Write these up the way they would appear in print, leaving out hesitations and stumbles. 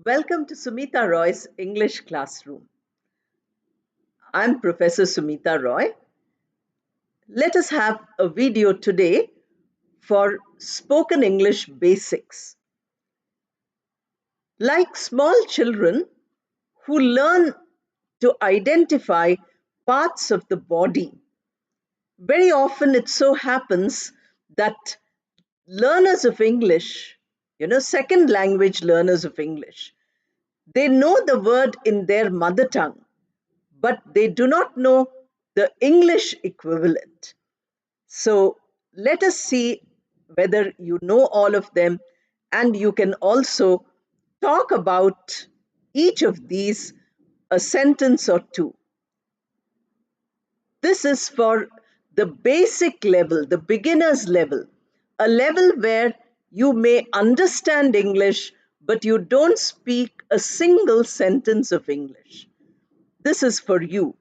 Welcome to Sumita Roy's English classroom. I'm Professor Sumita Roy. Let us have a video today for spoken English basics. Like small children who learn to identify parts of the body, very often it so happens that learners of English, second language learners of English, they know the word in their mother tongue, but they do not know the English equivalent. So let us see whether you know all of them, and you can also talk about each of these a sentence or two. This is for the basic level, the beginner's level, a level where you may understand English, but you don't speak a single sentence of English. This is for you.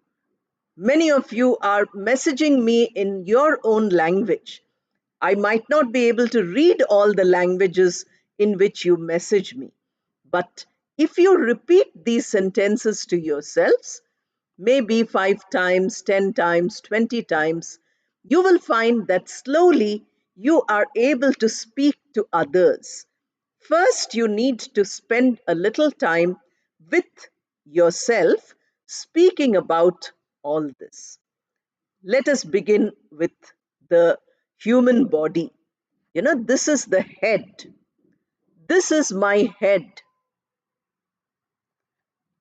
Many of you are messaging me in your own language. I might not be able to read all the languages in which you message me, but if you repeat these sentences to yourselves, maybe 5 times, 10 times, 20 times, you will find that slowly you are able to speak to others. First, you need to spend a little time with yourself speaking about all this. Let us begin with the human body. This is the head. This is my head.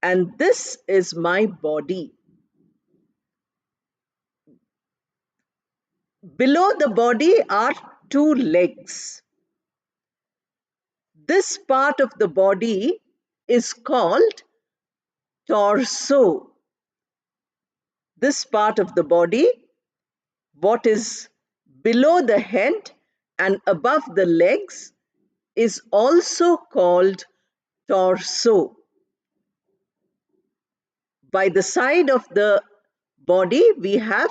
And this is my body. Below the body are two legs. This part of the body is called torso. This part of the body, what is below the head and above the legs, is also called torso. By the side of the body, we have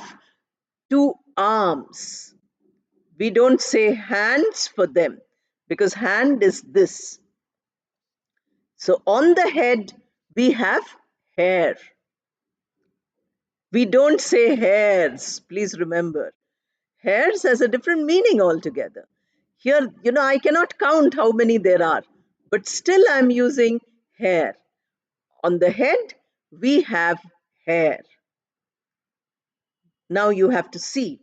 two arms. We don't say hands for them because hand is this. So on the head, we have hair. We don't say hairs, please remember. Hairs has a different meaning altogether. Here, I cannot count how many there are, but still I'm using hair. On the head, we have hair. Now you have to see.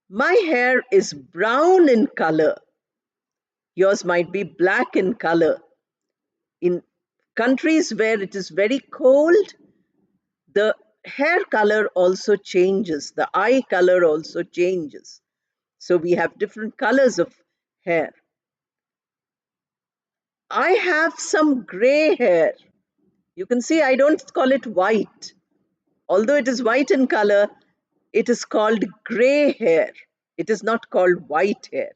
My hair is brown in color. Yours might be black in color. In countries where it is very cold, the hair color also changes, the eye color also changes. So we have different colors of hair. I have some gray hair. You can see I don't call it white. Although it is white in color, it is called gray hair. It is not called white hair.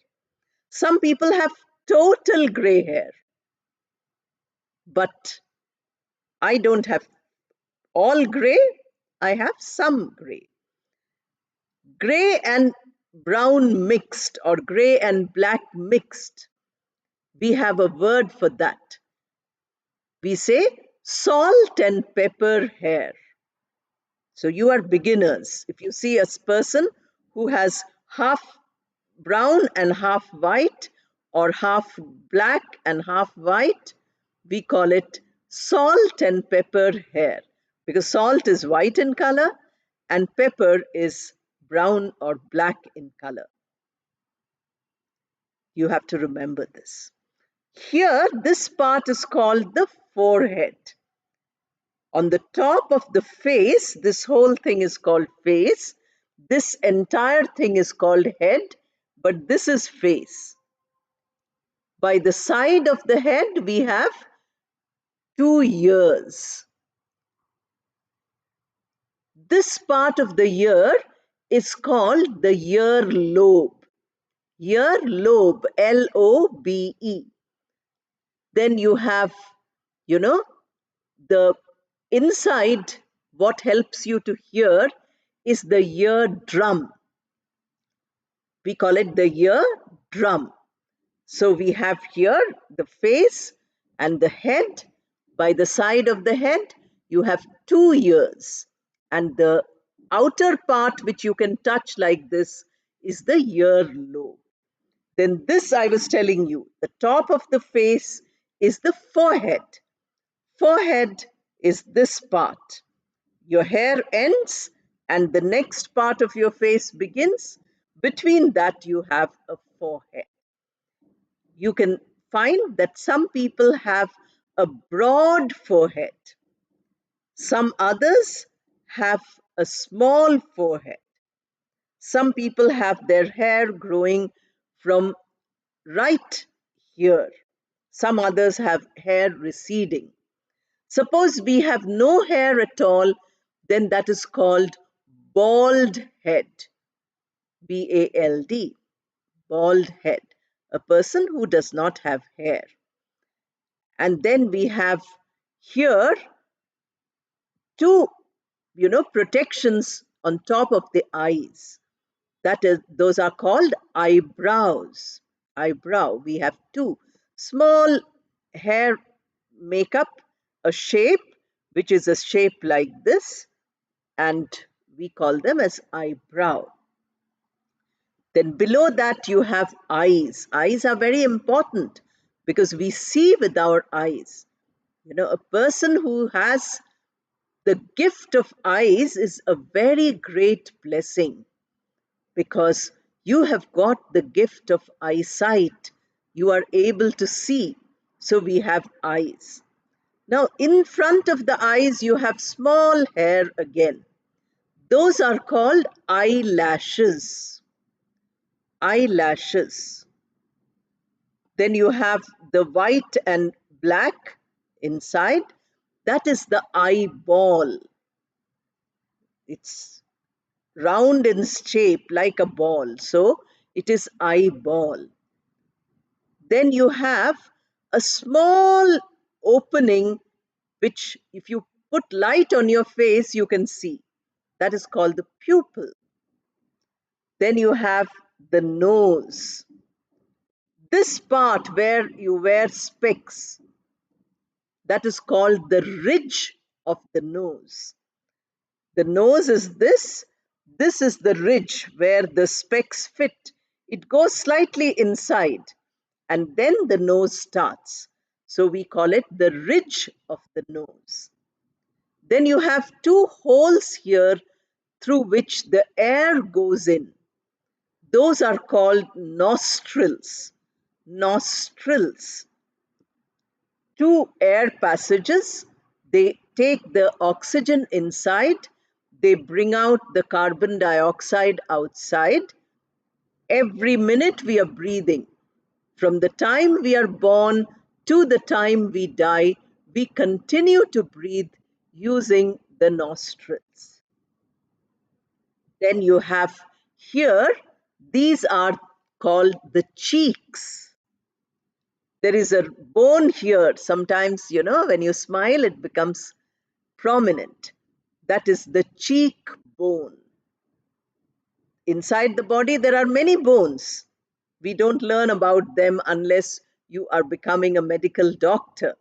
Some people have total gray hair, but I don't have all gray. I have some gray. Gray and brown mixed, or gray and black mixed. We have a word for that. We say salt and pepper hair. So you are beginners. If you see a person who has half brown and half white, or half black and half white, we call it salt and pepper hair, because salt is white in color and pepper is brown or black in color. You have to remember this. Here, this part is called the forehead. On the top of the face, this whole thing is called face. This entire thing is called head, but this is face. By the side of the head, we have two ears. This part of the ear is called the ear lobe. Ear lobe, L-O-B-E. Then you have, the inside, what helps you to hear is the ear drum. We call it the ear drum. So we have here the face and the head, By the side of the head, you have two ears, and the outer part which you can touch like this is the earlobe. Then, this I was telling you, the top of the face is the forehead. Forehead is this part. Your hair ends, and the next part of your face begins. Between that, you have a forehead. You can find that some people have a broad forehead, some others have a small forehead. Some people have their hair growing from right here. Some others have hair receding. Suppose we have no hair at all, then that is called bald head. BALD, bald head. A person who does not have hair. And then we have here two, protections on top of the eyes. That is, those are called eyebrows. Eyebrow. We have two small hair makeup, a shape which is a shape like this, and we call them as eyebrow. Then below that you have eyes. Eyes are very important because we see with our eyes. A person who has the gift of eyes is a very great blessing because you have got the gift of eyesight. You are able to see. So we have eyes. Now, in front of the eyes, you have small hair again. Those are called eyelashes. Eyelashes. Then you have the white and black inside. That is the eyeball. It's round in shape like a ball. So it is eyeball. Then you have a small opening which, if you put light on your face, you can see. That is called the pupil. Then you have the nose. This part where you wear specs, that is called the ridge of the nose. The nose is this. This is the ridge where the specs fit. It goes slightly inside, and then the nose starts. So we call it the ridge of the nose. Then you have two holes here through which the air goes in. Those are called nostrils. Nostrils. Two air passages. They take the oxygen inside, they bring out the carbon dioxide outside. Every minute we are breathing. From the time we are born to the time we die, we continue to breathe using the nostrils. Then you have here, these are called the cheeks. There is a bone here. Sometimes, when you smile, it becomes prominent. That is the cheekbone. Inside the body, there are many bones. We don't learn about them unless you are becoming a medical doctor.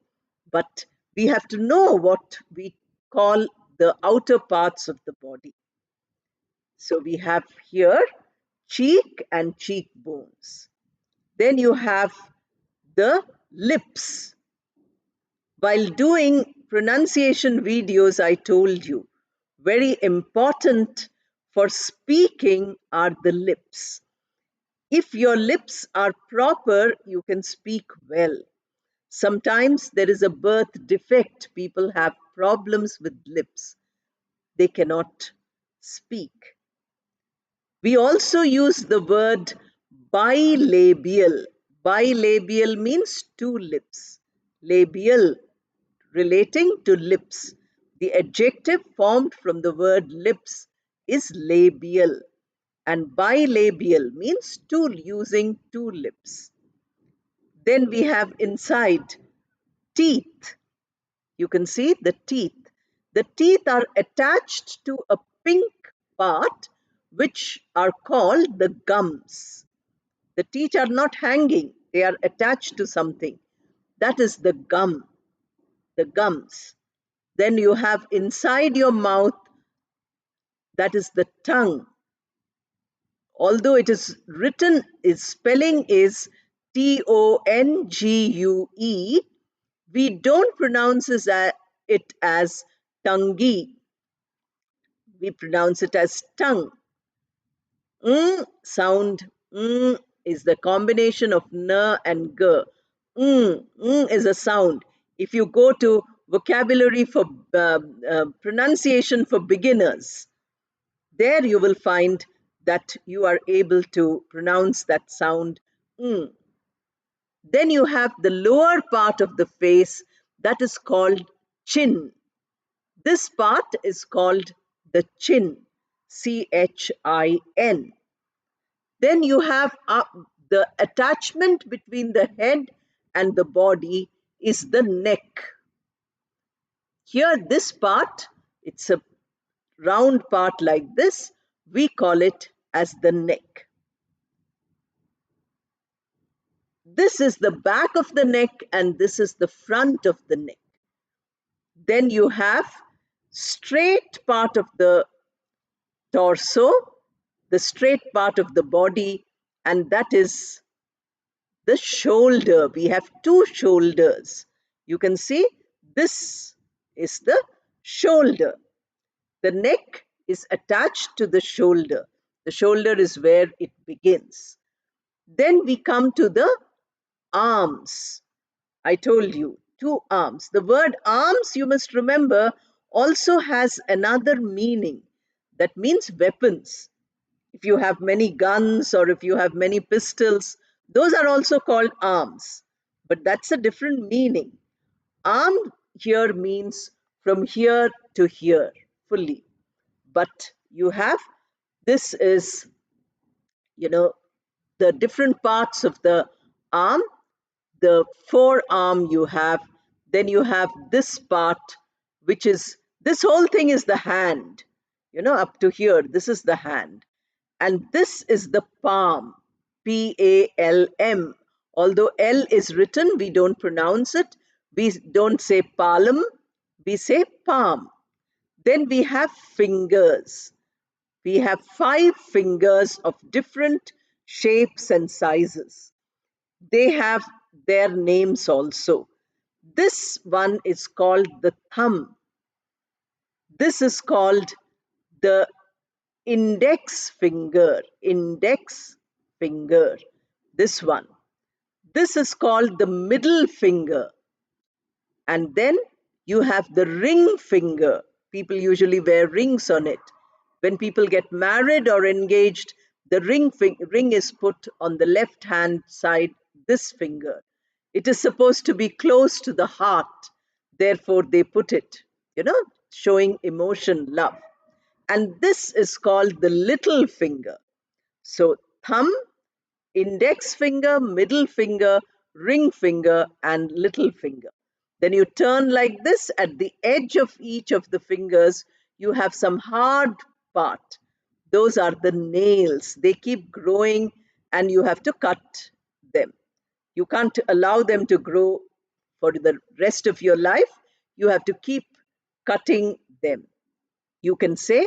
But we have to know what we call the outer parts of the body. So we have here cheek and cheekbones. Then you have the lips. While doing pronunciation videos, I told you, very important for speaking are the lips. If your lips are proper, you can speak well. Sometimes there is a birth defect. People have problems with lips. They cannot speak. We also use the word bilabial. Bilabial means two lips. Labial, relating to lips. The adjective formed from the word lips is labial, and bilabial means two, using two lips. Then we have inside teeth. You can see the teeth. The teeth are attached to a pink part which are called the gums. The teeth are not hanging, they are attached to something. That is the gum. the gums. Then you have inside your mouth, that is the tongue. Although it is written, its spelling is Tongue, we don't pronounce it as tongue. We pronounce it as tongue. Sound is the combination of n and g. Is a sound. If you go to vocabulary for pronunciation for beginners, there you will find that you are able to pronounce that sound. Mm. Then you have the lower part of the face that is called chin. This part is called the chin, Chin. Then you have the attachment between the head and the body is the neck. Here, this part, it's a round part like this, we call it as the neck. This is the back of the neck and this is the front of the neck. Then you have straight part of the torso, the straight part of the body, and that is the shoulder. We have two shoulders. You can see this is the shoulder. The neck is attached to the shoulder. The shoulder is where it begins. Then we come to the arms. I told you, two arms. The word arms, you must remember, also has another meaning. That means weapons. If you have many guns or if you have many pistols, those are also called arms. But that's a different meaning. Arm here means from here to here, fully. But you have, this is, you know, the different parts of the arm. The forearm you have, then you have this part, which is, this whole thing is the hand, up to here, this is the hand. And this is the palm, Palm. Although L is written, we don't pronounce it. We don't say palm, we say palm. Then we have fingers. We have 5 fingers of different shapes and sizes. They have their names also. This one is called the thumb. This is called the index finger. Index finger. This one. This is called the middle finger. And then you have the ring finger. People usually wear rings on it. When people get married or engaged, the ring is put on the left hand side, this finger. It is supposed to be close to the heart. Therefore, they put it, showing emotion, love. And this is called the little finger. So, thumb, index finger, middle finger, ring finger, and little finger. Then you turn like this. At the edge of each of the fingers, you have some hard part. Those are the nails. They keep growing and you have to cut them. You can't allow them to grow for the rest of your life. You have to keep cutting them. You can say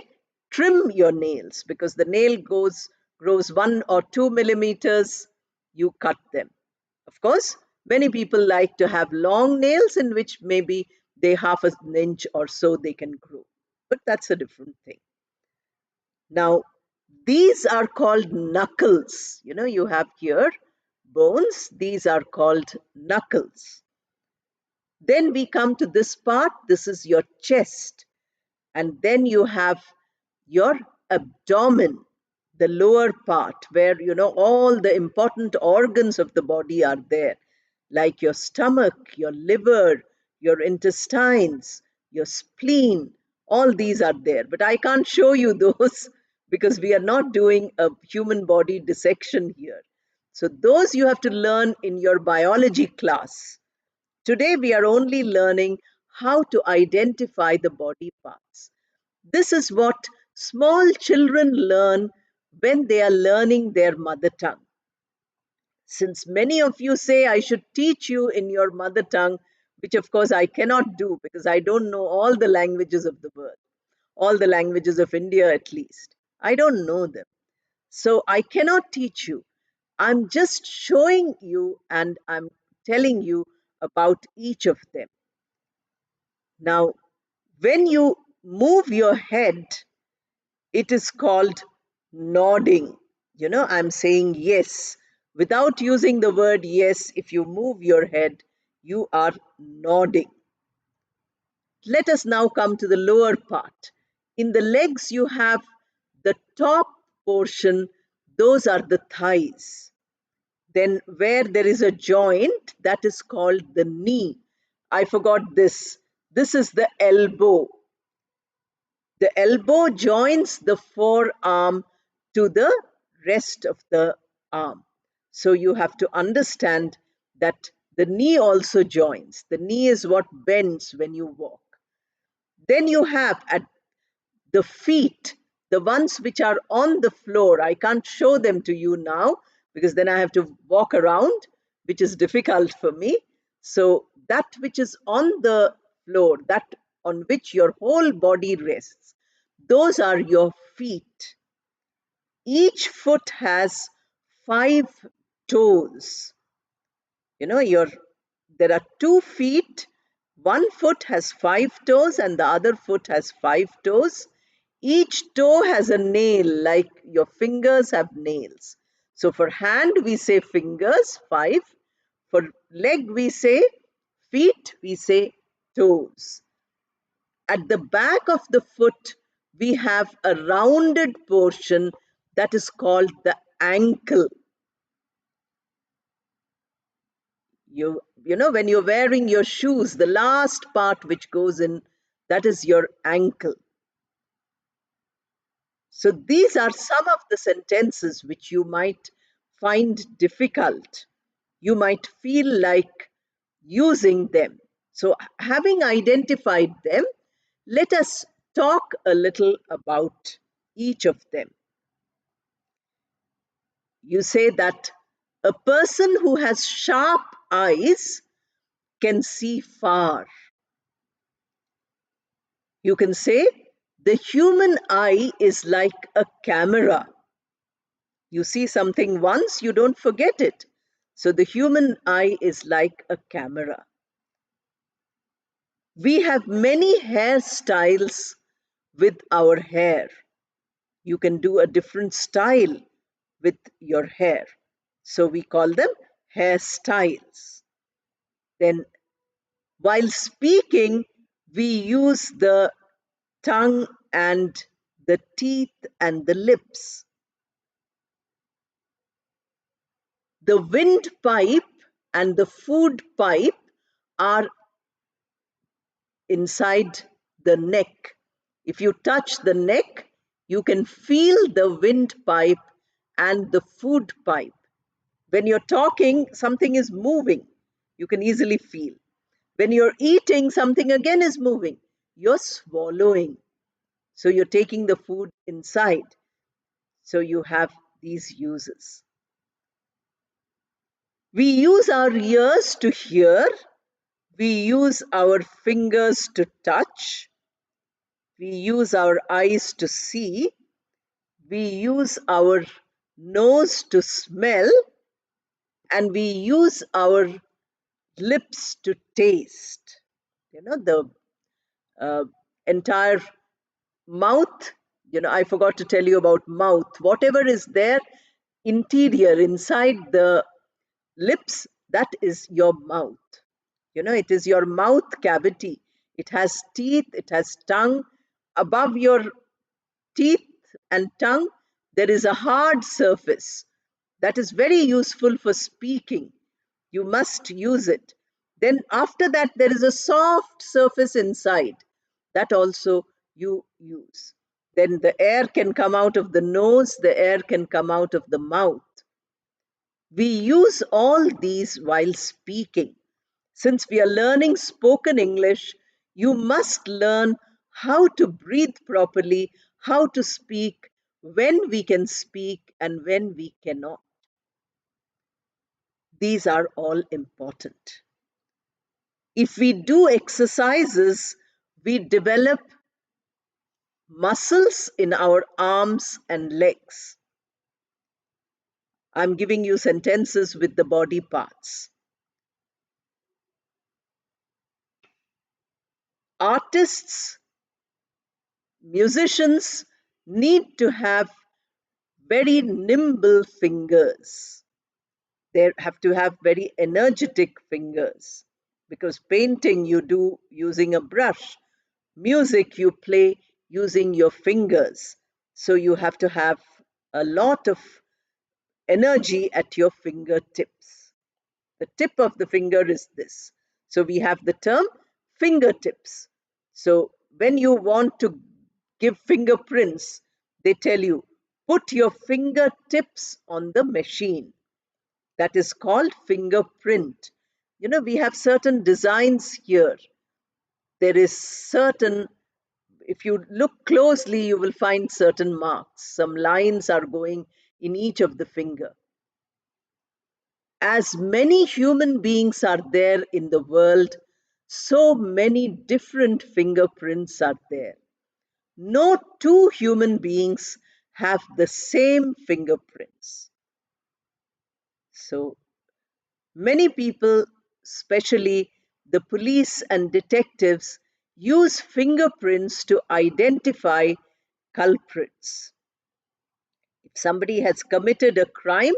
trim your nails because the nail grows 1 or 2 millimeters, you cut them. Of course, many people like to have long nails in which maybe they half an inch or so they can grow. But that's a different thing. Now, these are called knuckles. You have here bones. These are called knuckles. Then we come to this part. This is your chest. And then you have your abdomen, the lower part, where all the important organs of the body are there, like your stomach, your liver, your intestines, your spleen. All these are there, but I can't show you those because we are not doing a human body dissection here. So those you have to learn in your biology class. Today we are only learning how to identify the body parts. This is what small children learn when they are learning their mother tongue. Since many of you say I should teach you in your mother tongue, which of course I cannot do because I don't know all the languages of the world, all the languages of India at least. I don't know them. So I cannot teach you. I'm just showing you and I'm telling you about each of them. Now, when you move your head, it is called nodding. I'm saying yes. Without using the word yes, if you move your head, you are nodding. Let us now come to the lower part. In the legs, you have the top portion, those are the thighs. Then, where there is a joint, that is called the knee. I forgot this. This is the elbow. The elbow joins the forearm to the rest of the arm. So you have to understand that the knee also joins. The knee is what bends when you walk. Then you have at the feet, the ones which are on the floor. I can't show them to you now because then I have to walk around, which is difficult for me. So that which is on the floor, that on which your whole body rests, those are your feet. Each foot has 5 toes. Your there are 2 feet. One foot has 5 toes and the other foot has 5 toes. Each toe has a nail, like your fingers have nails. So for hand we say fingers, 5. For leg we say feet, we say toes. At the back of the foot we have a rounded portion that is called the ankle. When you're wearing your shoes, the last part which goes in, that is your ankle. So these are some of the sentences which you might find difficult. You might feel like using them. So having identified them, let us talk a little about each of them. You say that a person who has sharp eyes can see far. You can say the human eye is like a camera. You see something once, you don't forget it. So the human eye is like a camera. We have many hairstyles with our hair. You can do a different style with your hair. So we call them hairstyles. Then, while speaking, we use the tongue and the teeth and the lips. The windpipe and the food pipe are inside the neck. If you touch the neck, you can feel the windpipe and the food pipe. When you're talking, something is moving. You can easily feel. When you're eating, something again is moving. You're swallowing. So you're taking the food inside. So you have these uses. We use our ears to hear. We use our fingers to touch. We use our eyes to see. We use our nose to smell. And we use our lips to taste. The uh, entire mouth. I forgot to tell you about mouth. Whatever is there interior, inside the lips, that is your mouth. It is your mouth cavity. It has teeth, it has tongue. Above your teeth and tongue, there is a hard surface that is very useful for speaking. You must use it. Then, after that, there is a soft surface inside that also you use. Then, the air can come out of the nose, the air can come out of the mouth. We use all these while speaking. Since we are learning spoken English, you must learn how to breathe properly, how to speak, when we can speak and when we cannot. These are all important. If we do exercises, we develop muscles in our arms and legs. I'm giving you sentences with the body parts. Artists, musicians need to have very nimble fingers. They have to have very energetic fingers because painting you do using a brush, music you play using your fingers. So you have to have a lot of energy at your fingertips. The tip of the finger is this. So we have the term fingertips. So when you want to give fingerprints, they tell you put your fingertips on the machine. That is called fingerprint. We have certain designs here. There is certain, if you look closely, you will find certain marks. Some lines are going in each of the finger. As many human beings are there in the world, so many different fingerprints are there. No two human beings have the same fingerprints. So many people, especially the police and detectives, use fingerprints to identify culprits. If somebody has committed a crime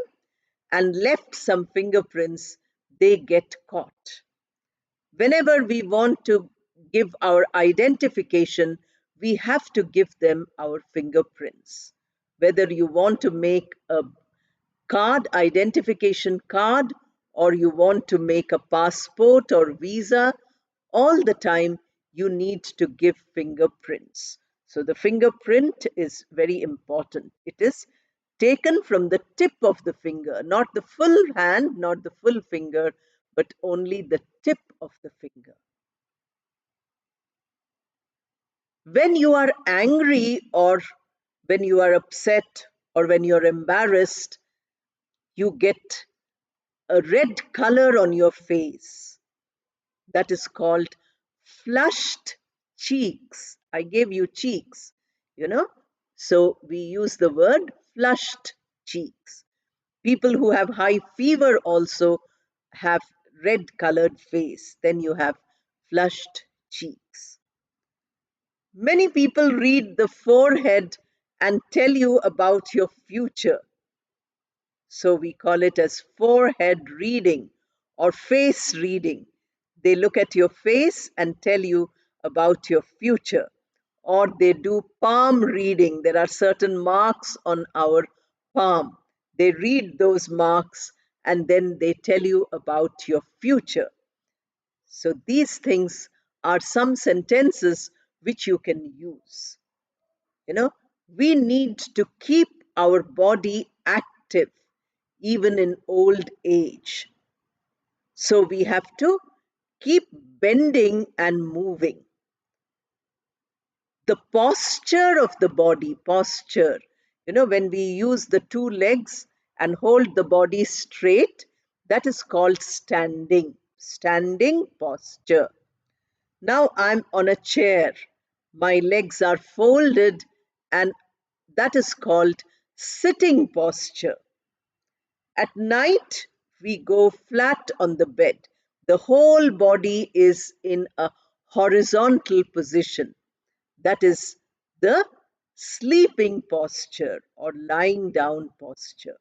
and left some fingerprints, they get caught. Whenever we want to give our identification, we have to give them our fingerprints. Whether you want to make a card, identification card, or you want to make a passport or visa, all the time you need to give fingerprints. So the fingerprint is very important. It is taken from the tip of the finger, not the full hand, not the full finger, but only the tip of the finger. When you are angry or when you are upset or when you're embarrassed, you get a red color on your face. That is called flushed cheeks. I gave you cheeks, you know. So we use the word flushed cheeks. People who have high fever also have red colored face. Then you have flushed cheeks. Many people read the forehead and tell you about your future. So we call it as forehead reading or face reading. They look at your face and tell you about your future. Or they do palm reading. There are certain marks on our palm. They read those marks and then they tell you about your future. So these things are some sentences which you can use. You know, we need to keep our body active even in old age. So we have to keep bending and moving. The posture of the body, posture, when we use the two legs and hold the body straight, that is called standing posture. Now I'm on a chair. My legs are folded, and that is called sitting posture. At night, we go flat on the bed. The whole body is in a horizontal position. That is the sleeping posture or lying down posture.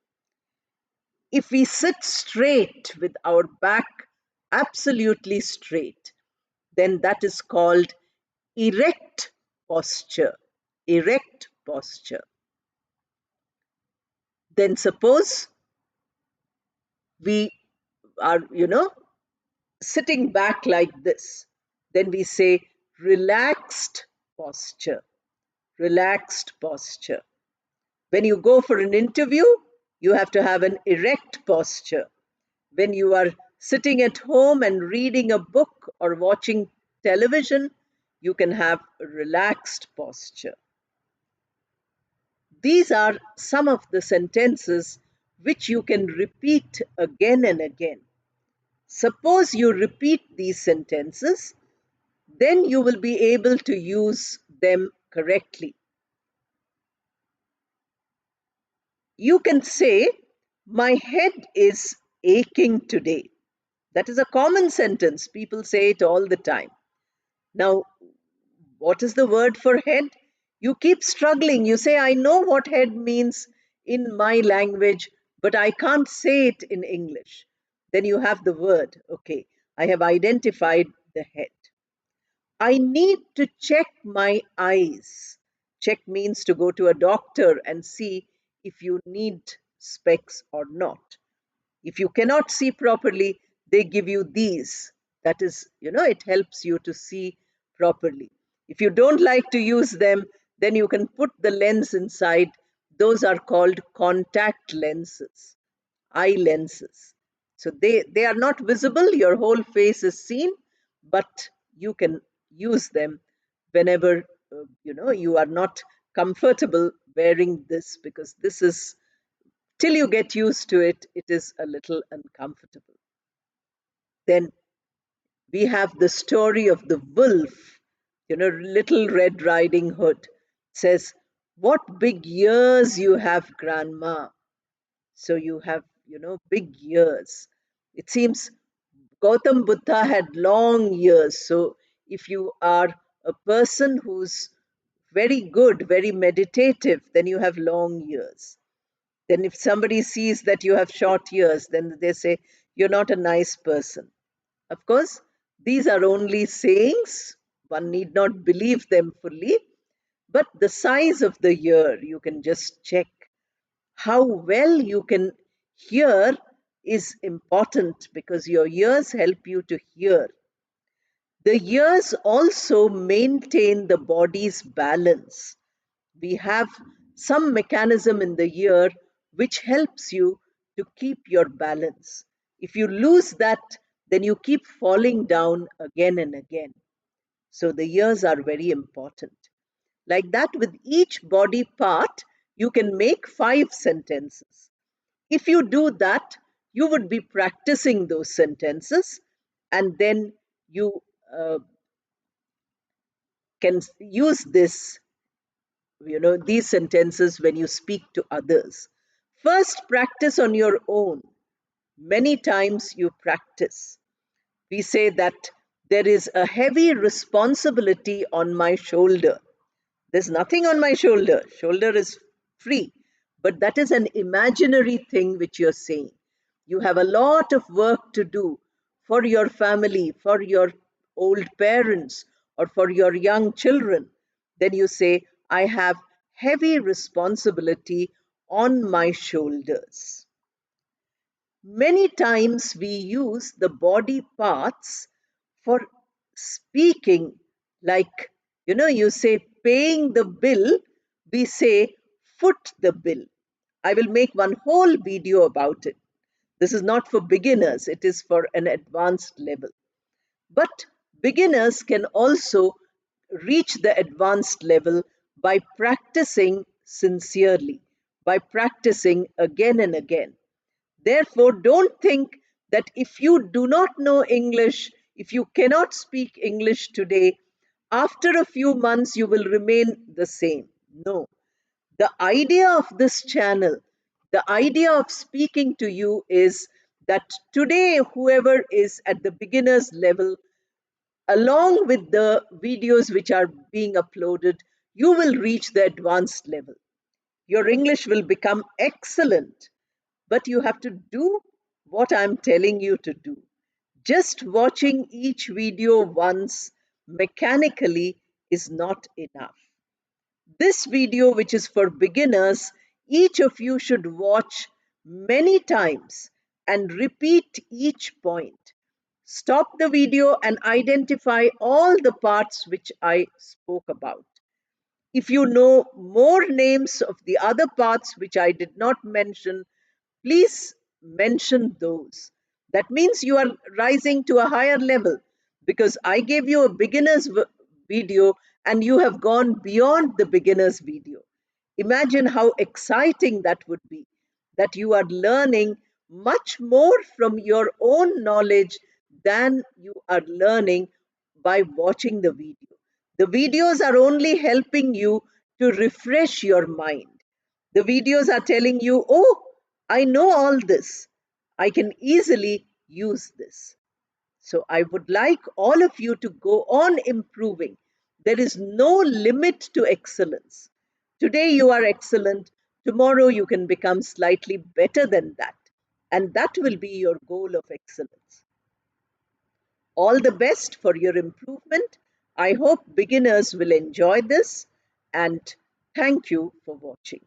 If we sit straight with our back absolutely straight, then that is called erect posture. Erect posture. Then suppose we are, sitting back like this. Then we say relaxed posture. Relaxed posture. When you go for an interview, you have to have an erect posture. When you are sitting at home and reading a book or watching television, you can have a relaxed posture. These are some of the sentences which you can repeat again and again. Suppose you repeat these sentences, then you will be able to use them correctly. You can say, my head is aching today. That is a common sentence. People say it all the time. Now, what is the word for head? You keep struggling. You say, I know what head means in my language, but I can't say it in English. Then you have the word. Okay, I have identified the head. I need to check my eyes. Check means to go to a doctor and see if you need specs or not. If you cannot see properly, they give you these. That is, it helps you to see properly. If you don't like to use them, then you can put the lens inside. Those are called contact lenses, eye lenses. So they are not visible, your whole face is seen, but you can use them whenever you are not comfortable wearing this, because this is, till you get used to it, it is a little uncomfortable. Then we have the story of the wolf, Little Red Riding Hood says, what big ears you have, Grandma. So you have, big ears. It seems Gautam Buddha had long ears. So if you are a person who's very good, very meditative, then you have long ears. Then if somebody sees that you have short ears, then they say, you're not a nice person. Of course, these are only sayings. One need not believe them fully. But the size of the ear, you can just check. How well you can hear is important, because your ears help you to hear. The ears also maintain the body's balance. We have some mechanism in the ear which helps you to keep your balance. If you lose that, then you keep falling down again and again. So the ears are very important. Like that, with each body part, you can make 5 sentences. If you do that, you would be practicing those sentences, and then you can use these sentences when you speak to others. First, practice on your own. Many times you practice. We say that there is a heavy responsibility on my shoulder. There's nothing on my shoulder. Shoulder is free. But that is an imaginary thing which you're saying. You have a lot of work to do for your family, for your old parents, or for your young children. Then you say, I have heavy responsibility on my shoulders. Many times we use the body parts for speaking, like, you say paying the bill, we say foot the bill. I will make one whole video about it. This is not for beginners, it is for an advanced level. But beginners can also reach the advanced level by practicing sincerely, by practicing again and again. Therefore, don't think that if you do not know English, if you cannot speak English today, after a few months you will remain the same. No. The idea of this channel, the idea of speaking to you is that today, whoever is at the beginner's level, along with the videos which are being uploaded, you will reach the advanced level. Your English will become excellent, but you have to do what I'm telling you to do. Just watching each video once mechanically is not enough. This video, which is for beginners, each of you should watch many times and repeat each point. Stop the video and identify all the parts which I spoke about. If you know more names of the other parts which I did not mention, please mention those. That means you are rising to a higher level, because I gave you a beginner's video and you have gone beyond the beginner's video. Imagine how exciting that would be, that you are learning much more from your own knowledge than you are learning by watching the video. The videos are only helping you to refresh your mind. The videos are telling you, oh, I know all this. I can easily use this. So I would like all of you to go on improving. There is no limit to excellence. Today you are excellent. Tomorrow you can become slightly better than that. And that will be your goal of excellence. All the best for your improvement. I hope beginners will enjoy this. And thank you for watching.